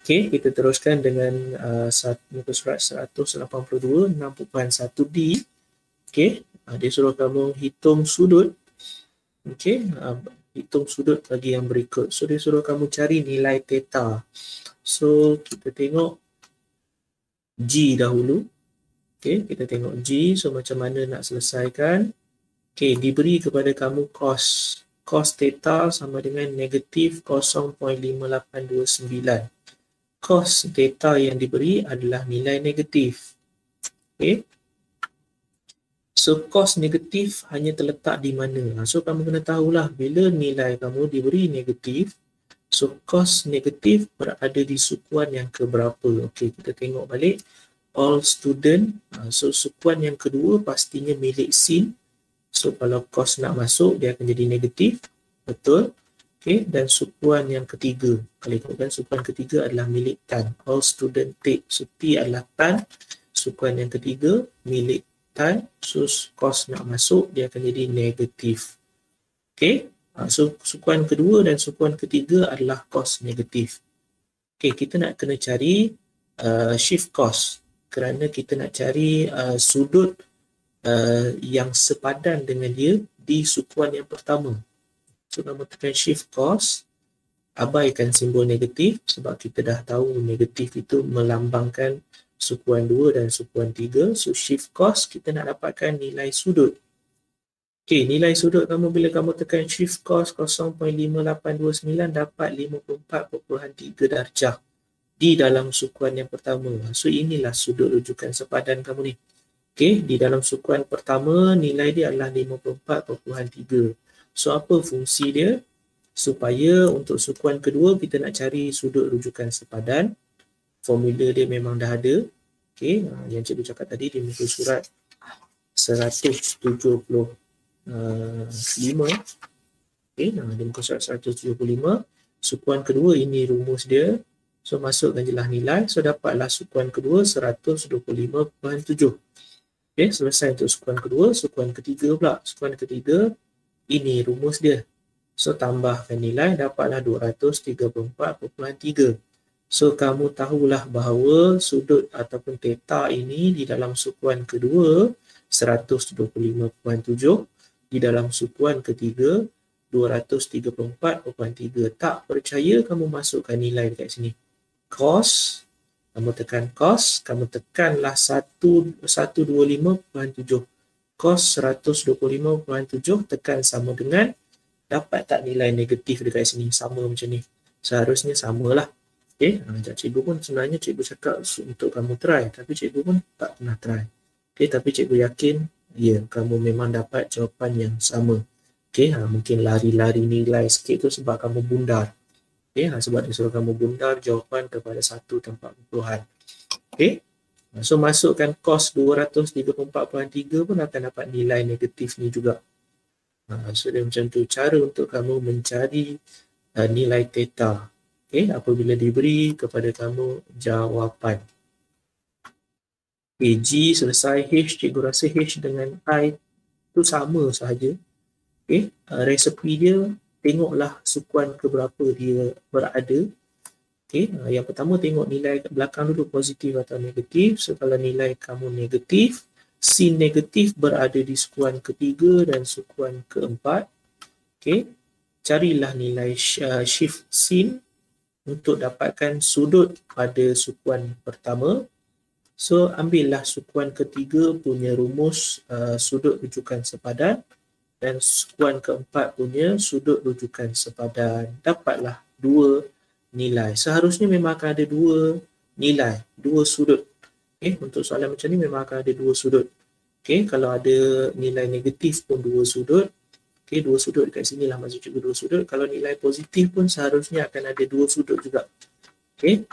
Okey, kita teruskan dengan muka surat 182, 6.1D. Okey, dia suruh kamu hitung sudut. Okey, hitung sudut bagi yang berikut. So, dia suruh kamu cari nilai theta. So, kita tengok G dahulu. Okey, kita tengok G. So, macam mana nak selesaikan. Okey, diberi kepada kamu cos. Cos theta sama dengan negatif 0.5829. Cos theta yang diberi adalah nilai negatif. Okay. So, cos negatif hanya terletak di mana? So, kamu kena tahulah bila nilai kamu diberi negatif, so cos negatif berada di sukuan yang keberapa. Okay, kita tengok balik. All student. So, sukuan yang kedua pastinya milik sin. So, kalau cos nak masuk, dia akan jadi negatif. Betul. Okay, dan sukuan yang ketiga, kalau ikutkan sukuan ketiga adalah milik tan. All student take. So, T adalah tan. Sukuan yang ketiga milik tan. So, cos nak masuk, dia akan jadi negatif. Okay, so sukuan kedua dan sukuan ketiga adalah cos negatif. Okay, kita nak kena cari shift cos kerana kita nak cari sudut yang sepadan dengan dia di sukuan yang pertama. So, kamu tekan shift cos, abaikan simbol negatif sebab kita dah tahu negatif itu melambangkan sukuan 2 dan sukuan 3. So, shift cos, kita nak dapatkan nilai sudut. Okey, nilai sudut kamu bila kamu tekan shift cos 0.5829 dapat 54.3 darjah di dalam sukuan yang pertama. So, inilah sudut rujukan sepadan kamu ni. Okey, di dalam sukuan pertama nilai dia adalah 54.3. So, apa fungsi dia? Supaya untuk sukuan kedua kita nak cari sudut rujukan sepadan. Formula dia memang dah ada. Okey, yang cikgu cakap tadi di muka surat 175. Okey, di muka surat 175. Sukuan kedua ini rumus dia. So, masukkan je lah nilai. So, dapatlah sukuan kedua 125.7. Okey, selesai untuk sukuan kedua. Sukuan ketiga pula. Sukuan ketiga, ini rumus dia. So, tambahkan nilai, dapatlah 234.3. So, kamu tahulah bahawa sudut ataupun theta ini di dalam sukuan kedua 125.7, di dalam sukuan ketiga 234.3. Tak percaya, kamu masukkan nilai dekat sini. Cos, kamu tekan cos, kamu tekanlah 125.7. Cos 125.7 tekan sama dengan, dapat tak nilai negatif dekat sini? Sama macam ni. Seharusnya samalah. Okay, cikgu pun sebenarnya cikgu cakap untuk kamu try, tapi cikgu pun tak pernah try. Okay, tapi cikgu yakin, ya, kamu memang dapat jawapan yang sama. Okay, mungkin lari-lari nilai sikit tu sebab kamu bundar. Okay, sebab dia suruh kamu bundar jawapan kepada satu tempat puluhan. Okay. So, masukkan cos 234.3 pun akan dapat nilai negatif ni juga. So, dia macam tu cara untuk kamu mencari nilai theta. Okay, apabila diberi kepada kamu jawapan. Okay, G selesai. H, cikgu rasa H dengan I tu sama sahaja. Okay, resepi dia, tengoklah sukuan keberapa dia berada. Okay, yang pertama tengok nilai kat belakang dulu positif atau negatif. So, kalau nilai kamu negatif, sin negatif berada di sukuan ketiga dan sukuan keempat. Okay, carilah nilai shift sin untuk dapatkan sudut pada sukuan pertama. So, ambillah sukuan ketiga punya rumus sudut rujukan sepadan dan sukuan keempat punya sudut rujukan sepadan. Dapatlah dua nilai. Seharusnya memang akan ada dua nilai, dua sudut. Okay, untuk soalan macam ni memang akan ada dua sudut. Okay, kalau ada nilai negatif pun dua sudut. Okay, dua sudut dekat sini lah maksud cikgu dua sudut. Kalau nilai positif pun seharusnya akan ada dua sudut juga. Okay,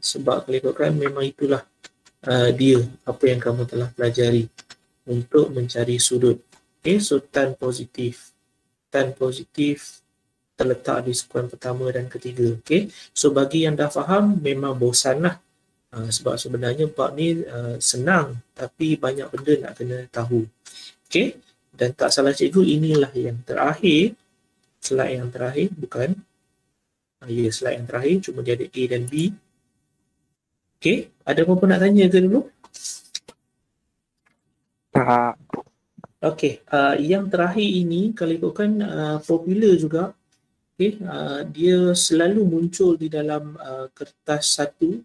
sebab kalau ikutkan memang itulah dia apa yang kamu telah pelajari untuk mencari sudut. Okay, so tan positif terletak di sukuan pertama dan ketiga. Okay, so bagi yang dah faham memang bosan lah. Sebab sebenarnya bab ni senang tapi banyak benda nak kena tahu. Okay, dan tak salah cikgu inilah yang terakhir, slide yang terakhir bukan. Ya, slide yang terakhir, cuma dia ada A dan B. Okay, ada apa-apa nak tanya ke dulu? Tak. Okay, yang terakhir ini kalau ikutkan popular juga. Okay, dia selalu muncul di dalam kertas satu,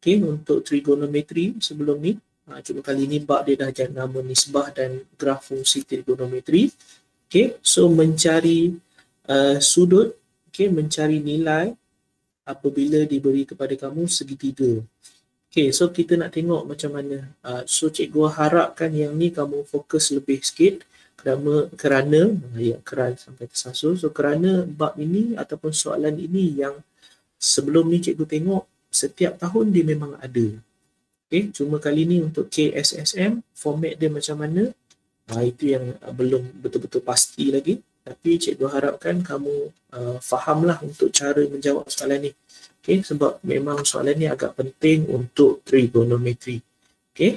okay, untuk trigonometri sebelum ni. Cuma kali ni bab dia dah jadi nama nisbah dan graf fungsi trigonometri. Okay, so mencari sudut, okay, mencari nilai apabila diberi kepada kamu segitiga. Okay, so kita nak tengok macam mana. So cikgu harapkan yang ni kamu fokus lebih sikit kerana sampai tersasul. So kerana bab ini ataupun soalan ini yang sebelum ni cikgu tengok setiap tahun dia memang ada. Okay, cuma kali ni untuk KSSM format dia macam mana, itu yang belum betul-betul pasti lagi. Tapi cikgu harapkan kamu fahamlah untuk cara menjawab soalan ni. Okay, sebab memang soalan ni agak penting untuk trigonometri. Okay.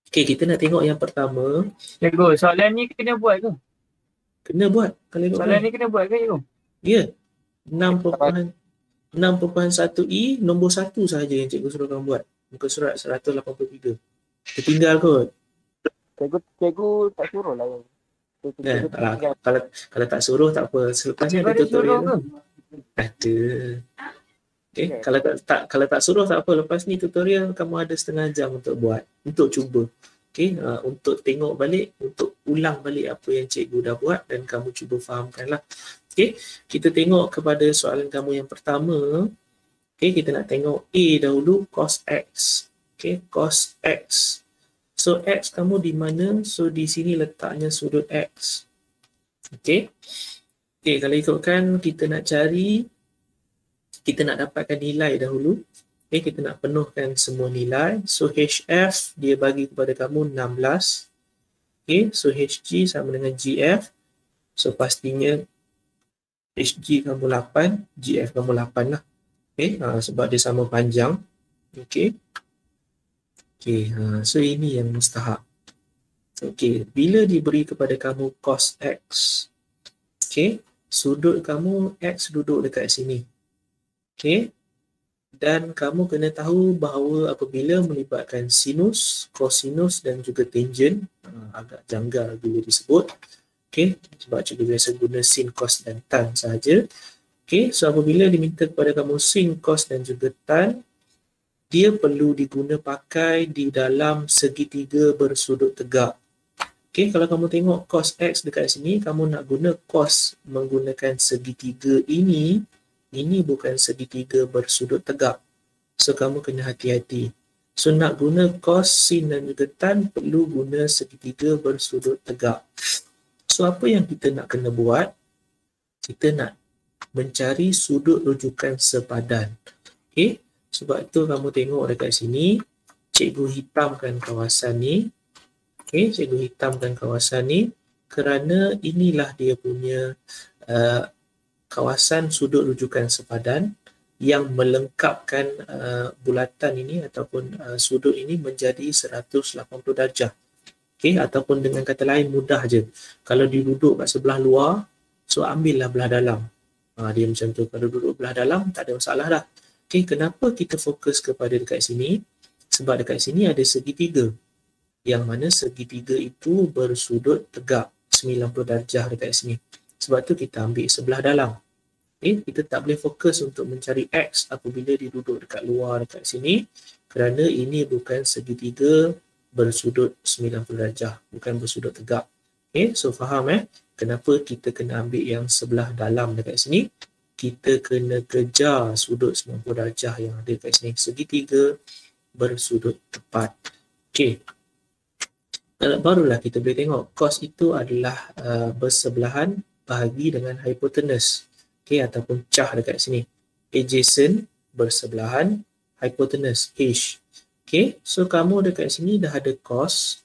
Okay, kita nak tengok yang pertama. Cikgu, soalan ni kena buat ke? Kena buat. Kalau Soalan ni kena buat ke, cikgu? Ya. 6.1i nombor 1 sahaja yang cikgu suruh kamu buat. Muka surat 183. Tertinggal kot. Cikgu tak suruh lah. Kalau tak suruh tak apa. Selepas ni ada tutorial. Ada. Okay. Kalau tak suruh tak apa. Lepas ni tutorial kamu ada setengah jam untuk buat. Untuk cuba. Okay. Untuk tengok balik. Untuk ulang balik apa yang cikgu dah buat. Dan kamu cuba fahamkan lah. Okay. Kita tengok kepada soalan kamu yang pertama. Okay. Kita nak tengok A dahulu. Cos X. Okay. Cos X. So X kamu di mana? So di sini letaknya sudut X. Okay. Okay. Kalau ikutkan kita nak cari. Kita nak dapatkan nilai dahulu. Okay, kita nak penuhkan semua nilai. So HF dia bagi kepada kamu 16. Okay, so HG sama dengan GF. So pastinya HG kamu 8, GF kamu 8 lah. Okay, sebab dia sama panjang. Okay. Okay, so ini yang mustahak. Okay, bila diberi kepada kamu cos X. Okay, sudut kamu X duduk dekat sini. Okay. Dan kamu kena tahu bahawa apabila melibatkan sinus, kosinus dan juga tangent, agak janggal bila disebut. Okay. Sebab cikgu biasa guna sin, cos dan tan sahaja. Okay. So apabila diminta kepada kamu sin, cos dan juga tan, dia perlu diguna pakai di dalam segitiga bersudut tegak. Okay. Kalau kamu tengok cos X dekat sini, kamu nak guna cos menggunakan segitiga ini bukan segitiga bersudut tegak. So, kamu kena hati-hati. So, nak guna cos, sin dan juga tan perlu guna segitiga bersudut tegak. So, apa yang kita nak kena buat? Kita nak mencari sudut rujukan sepadan. Okay? Sebab itu kamu tengok dekat sini, cikgu hitamkan kawasan ni. Okay? Cikgu hitamkan kawasan ni kerana inilah dia punya kawasan sudut rujukan sepadan yang melengkapkan bulatan ini ataupun sudut ini menjadi 180 darjah. Okay, ataupun dengan kata lain mudah je. Kalau duduk kat sebelah luar, so ambillah belah dalam. Dia macam tu. Kalau duduk belah dalam, tak ada masalah dah. Okay, kenapa kita fokus kepada dekat sini? Sebab dekat sini ada segitiga. Yang mana segitiga itu bersudut tegak 90 darjah dekat sini. Sebab tu kita ambil sebelah dalam. Okay, kita tak boleh fokus untuk mencari X apabila dia duduk dekat luar dekat sini kerana ini bukan segitiga bersudut 90 darjah, bukan bersudut tegak. Okay, so faham kenapa kita kena ambil yang sebelah dalam dekat sini? Kita kena kejar sudut 90 darjah yang ada dekat sini, segitiga bersudut tepat. Okay. Barulah kita boleh tengok cos itu adalah bersebelahan bahagi dengan hypotenuse. Okay, ataupun cah dekat sini. Adjacent, bersebelahan, hypotenuse, H. Okay, so kamu dekat sini dah ada cos.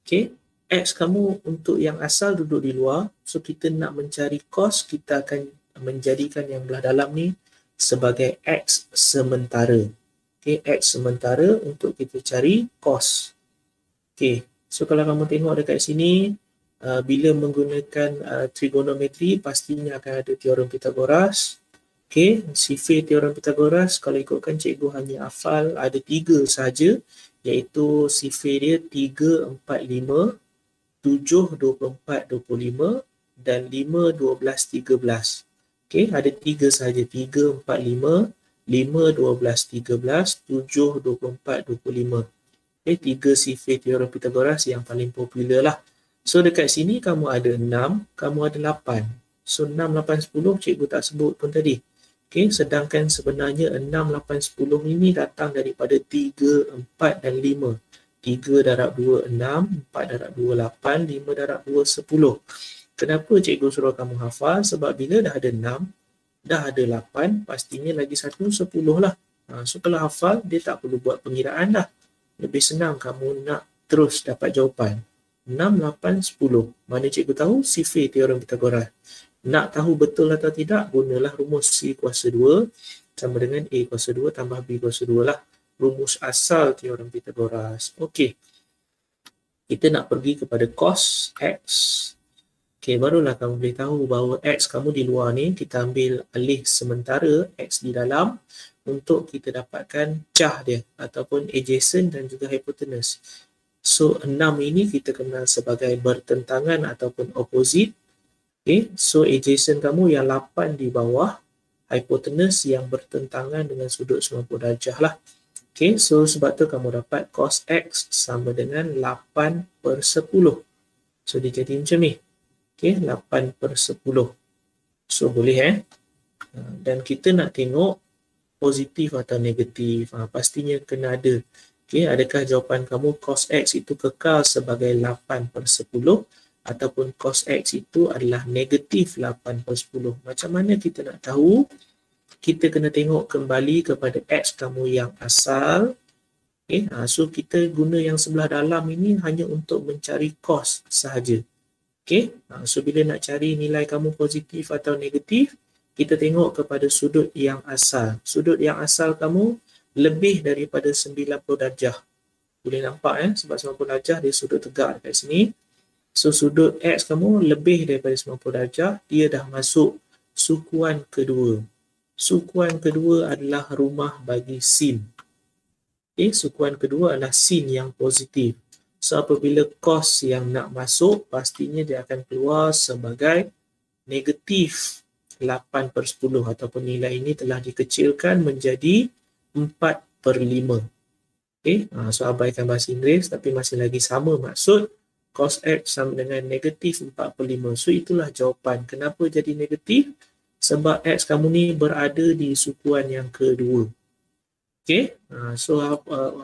Okay, X kamu untuk yang asal duduk di luar. So kita nak mencari cos, kita akan menjadikan yang belah dalam ni sebagai X sementara. Okay, X sementara untuk kita cari cos. Okay, so kalau kamu tengok dekat sini, bila menggunakan trigonometri pastinya akan ada teorem Pythagoras. Okey, sifir teorem Pythagoras kalau ikutkan cikgu hanya hafal ada 3 saja, iaitu sifir dia 3, 4, 5, 7, 24, 25 dan 5, 12, 13. Okey, ada 3 saja, 3, 4, 5, 5, 12, 13, 7, 24, 25. Okey, 3 sifir teorem Pythagoras yang paling popular lah. So dekat sini kamu ada 6, kamu ada 8. So 6, 8, 10 cikgu tak sebut pun tadi. Okey, sedangkan sebenarnya 6, 8, 10 ini datang daripada 3, 4 dan 5. 3 darab 2, 6, 4 darab 2, 8, 5 darab 2, 10. Kenapa cikgu suruh kamu hafal? Sebab bila dah ada 6, dah ada 8, pastinya lagi satu 10 lah. So kalau hafal, dia tak perlu buat pengiraan dah. Lebih senang kamu nak terus dapat jawapan. 6, 8, 10. Mana cikgu tahu? Sifir teorem Pythagoras. Nak tahu betul atau tidak, gunalah rumus C kuasa 2 sama dengan A kuasa 2 tambah B kuasa 2 lah. Rumus asal teorem Pythagoras. Okey. Kita nak pergi kepada cos X. Okey, barulah kamu boleh tahu bahawa X kamu di luar ni, kita ambil alih sementara X di dalam untuk kita dapatkan cah dia ataupun adjacent dan juga hypotenuse. So, 6 ini kita kenal sebagai bertentangan ataupun opposite. Okay, so adjacent kamu yang 8 di bawah, hypotenuse yang bertentangan dengan sudut 90 darjah lah. Okay, so sebab tu kamu dapat cos X sama dengan 8/10. So dia jadi macam ni. Okay, 8/10. So boleh dan kita nak tengok positif atau negatif. Pastinya kena ada. Okay, adakah jawapan kamu cos X itu kekal sebagai 8/10? Ataupun cos X itu adalah negatif 8/10. Macam mana kita nak tahu? Kita kena tengok kembali kepada X kamu yang asal. Okay, so kita guna yang sebelah dalam ini hanya untuk mencari cos sahaja. Okay, so bila nak cari nilai kamu positif atau negatif, kita tengok kepada sudut yang asal. Sudut yang asal kamu lebih daripada 90 darjah. Boleh nampak sebab 90 darjah dia sudut tegak dekat sini. So sudut X kamu lebih daripada 90 darjah, dia dah masuk sukuan kedua. Sukuan kedua adalah rumah bagi sin. Okay, sukuan kedua adalah sin yang positif. So apabila cos yang nak masuk, pastinya dia akan keluar sebagai negatif 8/10 ataupun nilai ini telah dikecilkan menjadi 4/5. Okay, so abaikan bahasa Inggeris tapi masih lagi sama maksud. Cos X sama dengan negatif 4/5. So itulah jawapan. Kenapa jadi negatif? Sebab X kamu ni berada di sukuan yang kedua. Okay, so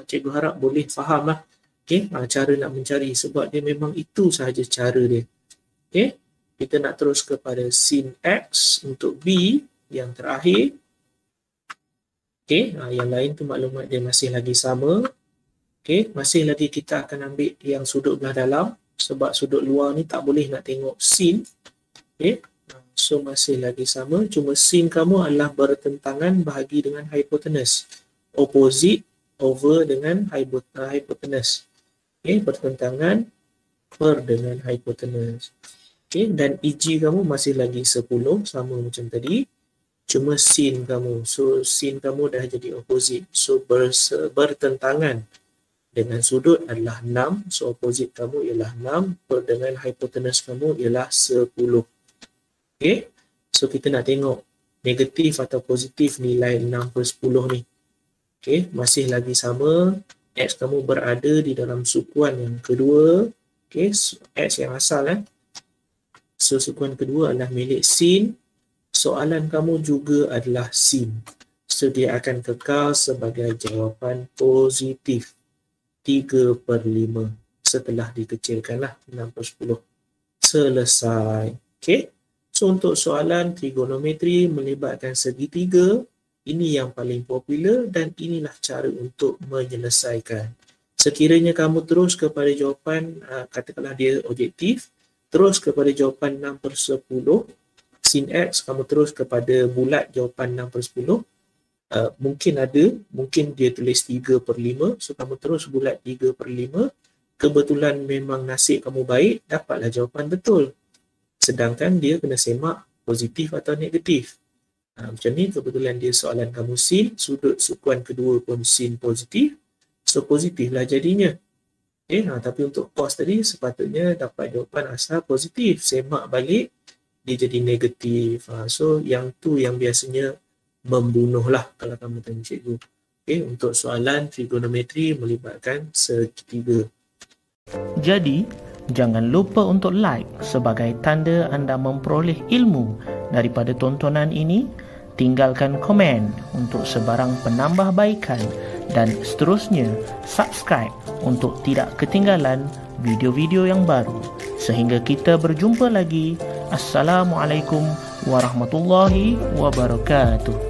cikgu harap boleh faham lah. Okay, cara nak mencari sebab dia memang itu sahaja cara dia. Okay, kita nak terus kepada sin X untuk B yang terakhir. Okay, yang lain tu maklumat dia masih lagi sama. Okay, masih lagi kita akan ambil yang sudut belah dalam sebab sudut luar ni tak boleh nak tengok sin. Okay, so masih lagi sama, cuma sin kamu adalah bertentangan bahagi dengan hypotenuse. Opposite over dengan hypotenuse. Okay, bertentangan per dengan hypotenuse. Okay, dan EG kamu masih lagi 10 sama macam tadi. Cuma sin kamu, so sin kamu dah jadi opposite. So bertentangan dengan sudut adalah 6. So opposite kamu ialah 6 per dengan hypotenuse kamu ialah 10. Okay, so kita nak tengok negatif atau positif nilai 6/10 ni. Okay, masih lagi sama. X kamu berada di dalam sukuan yang kedua. Okay, X yang asal So sukuan kedua adalah milik sin. Soalan kamu juga adalah sin. So dia akan kekal sebagai jawapan positif 3/5 setelah dikecilkanlah 6/10. Selesai. Okay. So untuk soalan trigonometri melibatkan segitiga, ini yang paling popular dan inilah cara untuk menyelesaikan. Sekiranya kamu terus kepada jawapan, katakanlah dia objektif, terus kepada jawapan 6/10, sin X, kamu terus kepada bulat jawapan 6/10, mungkin dia tulis 3/5, so kamu terus bulat 3/5, kebetulan memang nasib kamu baik, dapatlah jawapan betul. Sedangkan dia kena semak positif atau negatif. Macam ni, kebetulan dia soalan kamu sin, sudut sukuan kedua pun sin positif, so positif lah jadinya. Tapi untuk cos tadi sepatutnya dapat jawapan asal positif, semak balik dia jadi negatif. So yang tu yang biasanya membunuh lah kalau kamu tanya cikgu. Untuk soalan trigonometri melibatkan segitiga. Jadi, jangan lupa untuk like sebagai tanda anda memperoleh ilmu daripada tontonan ini. Tinggalkan komen untuk sebarang penambahbaikan dan seterusnya subscribe untuk tidak ketinggalan video-video yang baru. Sehingga kita berjumpa lagi. Assalamualaikum warahmatullahi wabarakatuh.